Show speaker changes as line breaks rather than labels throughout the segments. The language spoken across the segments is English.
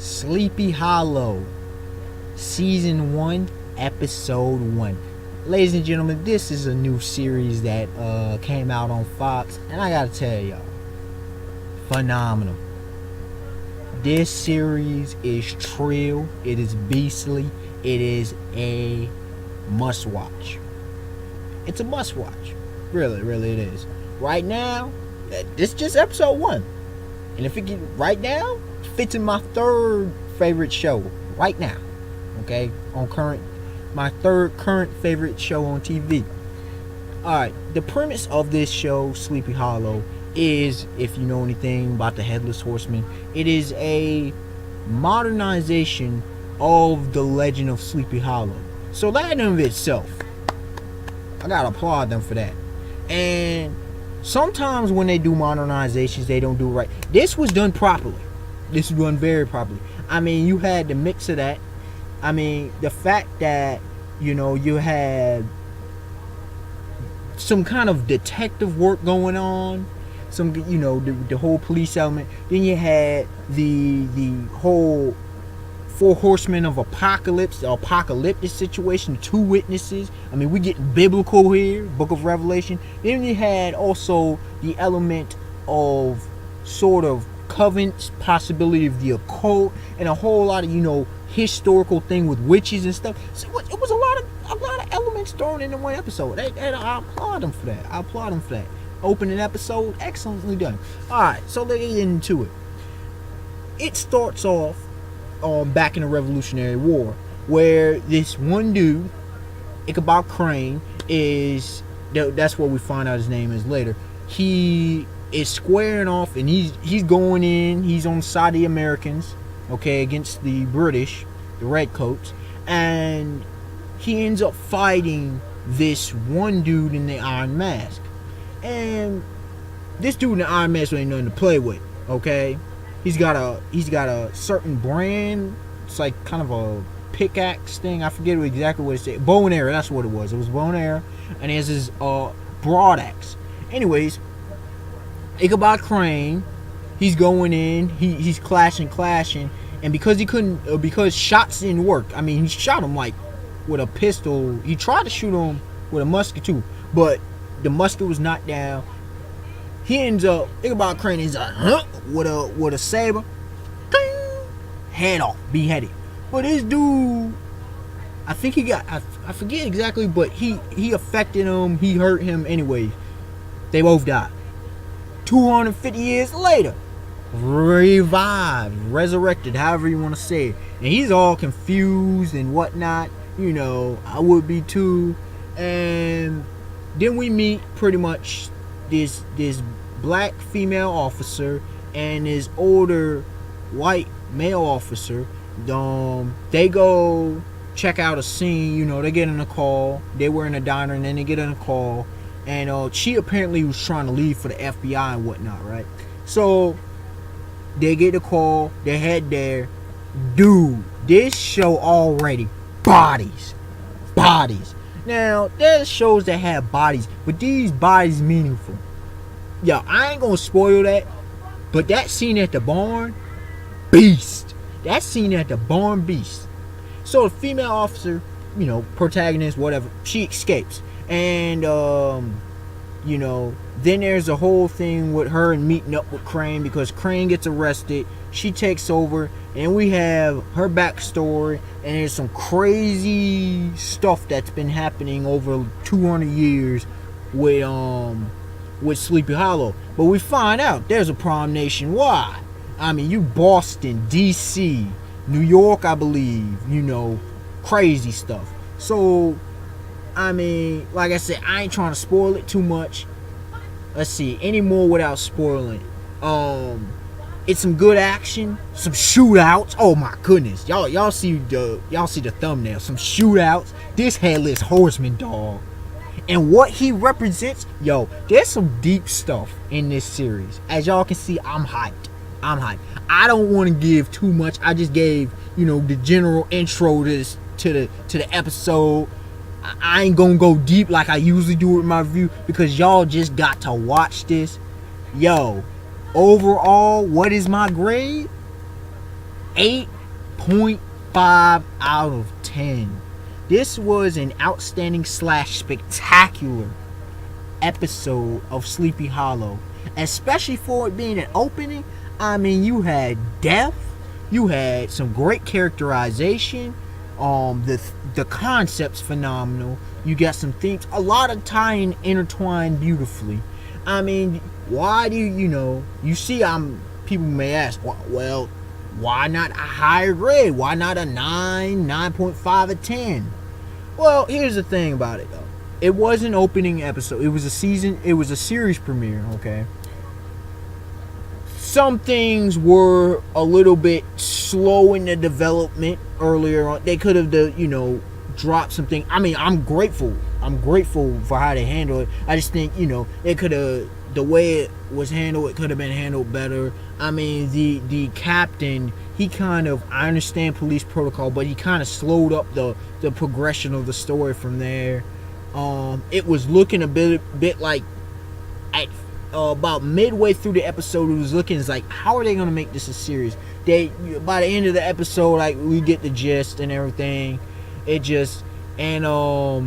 Sleepy Hollow, Season 1, Episode 1. Ladies and gentlemen, this is a new series that came out on Fox, and I gotta tell y'all, phenomenal. This series is trill, it is beastly, it is a must watch. It's a must watch. Really it is. Right now, this is just episode 1. And if it get right now, fits in my third favorite show right now. Okay? My third current favorite show on TV. Alright, the premise of this show, Sleepy Hollow, is, if you know anything about the Headless Horseman, it is a modernization of the legend of Sleepy Hollow. So that in and of itself, I gotta applaud them for that. And sometimes when they do modernizations, they don't do it right. This was done properly. This was done very properly. I mean, you had the mix of that. I mean, the fact that, you had some kind of detective work going on. Some, the whole police element. Then you had the whole four horsemen of apocalypse, the apocalyptic situation, 2 witnesses. I mean, we get biblical here, Book of Revelation. Then you had also the element of sort of covenants, possibility of the occult, and a whole lot of historical thing with witches and stuff. So it was a lot of elements thrown into one episode. And I applaud them for that. Opening episode, excellently done. Alright, so let's get into it. It starts off back in the Revolutionary War, where this one dude, Ichabod Crane, that's what we find out his name is later. He is squaring off, and he's going in. He's on the side of the Americans, okay, against the British, the Redcoats, and he ends up fighting this one dude in the Iron Mask. And this dude in the Iron Mask ain't nothing to play with, okay? He's got a certain brand. It's like kind of a pickaxe thing. I forget exactly what it said. Bow and arrow, that's what it was. It was bow and arrow, and he has his broad axe. Anyways, Ichabod Crane, he's going in. He's clashing, and because shots didn't work. I mean, he shot him like with a pistol. He tried to shoot him with a musket too, but the musket was knocked down. He ends up, Ichabod Crane is with a saber, head off, beheaded. But this dude, I think he got, I forget exactly, but he affected him, he hurt him anyway. They both died. 250 years later, revived, resurrected, however you want to say it. And he's all confused and whatnot. I would be too. And then we meet pretty much this black female officer and his older white male officer. They go check out a scene. They get in a call. They were in a diner, and then they get in a call, and she apparently was trying to leave for the FBI and whatnot, right? So they get a call. They head there. Dude, this show already bodies. Now, there's shows that have bodies, but these bodies meaningful. Yo, I ain't gonna spoil that, but that scene at the barn, beast. That scene at the barn, beast. So the female officer, protagonist, whatever, she escapes. And, then there's a whole thing with her and meeting up with Crane, because Crane gets arrested. She takes over, and we have her backstory, and there's some crazy stuff that's been happening over 200 years with Sleepy Hollow. But we find out there's a problem nationwide. I mean, you Boston, DC, New York, I believe, crazy stuff. So, I mean, like I said, I ain't trying to spoil it too much. Let's see, any more without spoiling. It's some good action, some shootouts. Oh my goodness, y'all see the thumbnail. Some shootouts. This Headless Horseman, dog, and what he represents. Yo, there's some deep stuff in this series. As y'all can see, I'm hyped. I don't want to give too much. I just gave the general intro to the episode. I ain't gonna go deep like I usually do with my review, because y'all just got to watch this. Yo, overall, what is my grade? 8.5 out of 10. This was an outstanding / spectacular episode of Sleepy Hollow, especially for it being an opening. I mean, you had death, you had some great characterization, the concept's phenomenal. You got some themes, a lot of tying intertwined beautifully. I mean, why do you see? People may ask, well, why not a higher grade? Why not a 9.5 or 10? Well, here's the thing about it though. It was an opening episode. It was a series premiere, okay? Some things were a little bit slow in the development earlier on. They could have dropped something. I mean, I'm grateful for how they handled it. I just think, it could have, the way it was handled, it could have been handled better. I mean, the captain, he kind of, I understand police protocol, but he kind of slowed up the progression of the story from there. It was looking a bit like at about midway through the episode, it was looking like, how are they going to make this a series? By the end of the episode, like, we get the gist and everything. It just, and I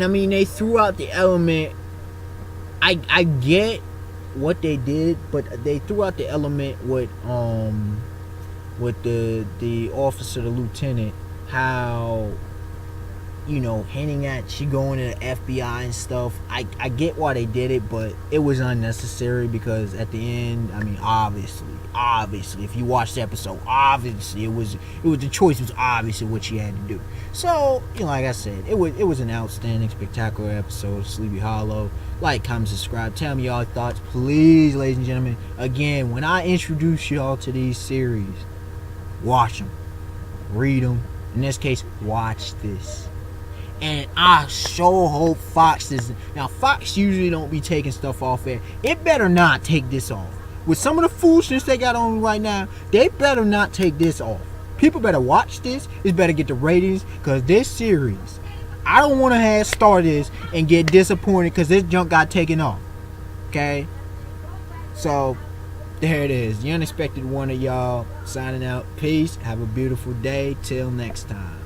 mean, they threw out the element. I get what they did, but they threw out the element with the officer, the lieutenant, how, hinting at she going to the FBI and stuff. I get why they did it, but it was unnecessary, because at the end, I mean, obviously, if you watch the episode, obviously it was the choice was obviously what she had to do. So, like I said, it was an outstanding, spectacular episode of Sleepy Hollow. Like, comment, subscribe, tell me y'all thoughts, please, ladies and gentlemen. Again, when I introduce y'all to these series, watch them, read them. In this case, watch this. And I sure hope Fox doesn't. Now, Fox usually don't be taking stuff off air. It better not take this off. With some of the foolishness they got on right now, they better not take this off. People better watch this. It better get the ratings, because this series, I don't want to start this and get disappointed because this junk got taken off. Okay? So, there it is. The unexpected one of y'all signing out. Peace. Have a beautiful day. Till next time.